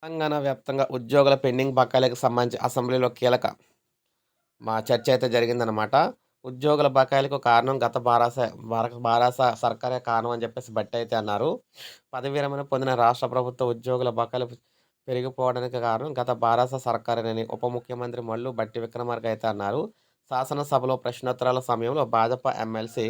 తెలంగాణ వ్యాప్తంగా ఉద్యోగుల పెండింగ్ బకాయిలకు సంబంధించి అసెంబ్లీలో కీలక చర్చ అయితే జరిగిందనమాట. ఉద్యోగుల బకాయిలకు కారణం గత బారాస సర్కారే కారణం అని చెప్పేసి బట్టి అయితే అన్నారు. పదవి విరమణ పొందిన రాష్ట్ర ప్రభుత్వ ఉద్యోగుల బకాయిలు పెరిగిపోవడానికి కారణం గత బారాస సర్కారేనని ఉప ముఖ్యమంత్రి మల్లు బట్టి విక్రమార్క అయితే అన్నారు. శాసనసభలో ప్రశ్నోత్తరాల సమయంలో భాజపా ఎమ్మెల్సీ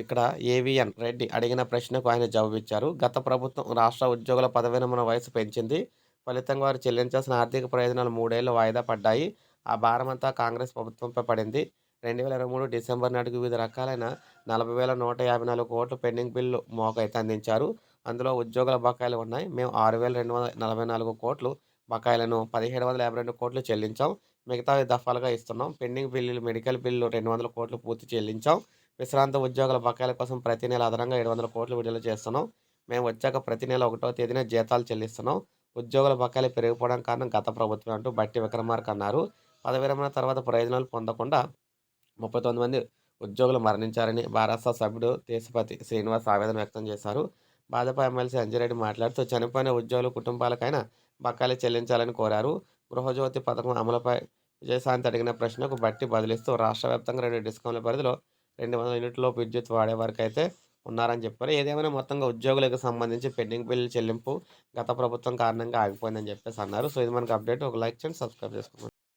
ఇక్కడ ఏవిఎన్ రెడ్డి అడిగిన ప్రశ్నకు ఆయన జవాబిచ్చారు. గత ప్రభుత్వం రాష్ట్ర ఉద్యోగుల పదవి విరమణ వయసు పెంచింది. ఫలితంగా వారు చెల్లించాల్సిన ఆర్థిక ప్రయోజనాలు 3 ఏళ్లు వాయిదా పడ్డాయి. ఆ భారమంతా కాంగ్రెస్ ప్రభుత్వంపై పడింది. 2023 డిసెంబర్ నాటికి వివిధ రకాలైన 40,154 కోట్ల పెండింగ్ బిల్లు మోకైతే అందించారు. అందులో ఉద్యోగుల బకాయిలు ఉన్నాయి. మేము 6,244 కోట్లు బకాయిలను 1,752 కోట్లు చెల్లించాం. మిగతావి దఫాలుగా ఇస్తున్నాం. పెండింగ్ బిల్లులు మెడికల్ బిల్లు 200 కోట్లు పూర్తి చెల్లించాం. విశ్రాంత ఉద్యోగుల బకాయిల కోసం ప్రతి నెల అదనంగా 700 కోట్లు విడుదల చేస్తున్నాం. మేము వచ్చాక ప్రతి నెల 1వ తేదీన జీతాలు చెల్లిస్తున్నాం. ఉద్యోగుల బకాయిలు పెరిగిపోవడానికి కారణం గత ప్రభుత్వమే అంటూ బట్టి విక్రమార్క అన్నారు. పదవి విరమణ తర్వాత ప్రయోజనాలు పొందకుండా 39 మంది ఉద్యోగులు మరణించారని భారాస సభ్యుడు దేశపతి శ్రీనివాస్ ఆవేదన వ్యక్తం చేశారు. భాజపా ఎమ్మెల్సీ అంజిరెడ్డి మాట్లాడుతూ చనిపోయిన ఉద్యోగుల కుటుంబాలకైనా బకాయిలు చెల్లించాలని కోరారు. గృహజ్యోతి పథకం అమలుపై విజయశాంతి అడిగిన ప్రశ్నకు బట్టి బదిలిస్తూ రాష్ట్ర వ్యాప్తంగా 2 డిస్కమ్ల పరిధిలో 200 యూనిట్లలోపు విద్యుత్ వాడేవారికైతే ఉన్నారని చెప్పారు. ఏదేమైనా మొత్తంగా ఉద్యోగులకు సంబంధించి పెండింగ్ బిల్లు చెల్లింపు గత ప్రభుత్వం కారణంగా ఆగిపోయిందని చెప్పేసి అన్నారు. సో, ఇది మనకు అప్డేట్. ఒక లైక్ చేయండి, సబ్స్క్రైబ్ చేసుకోండి.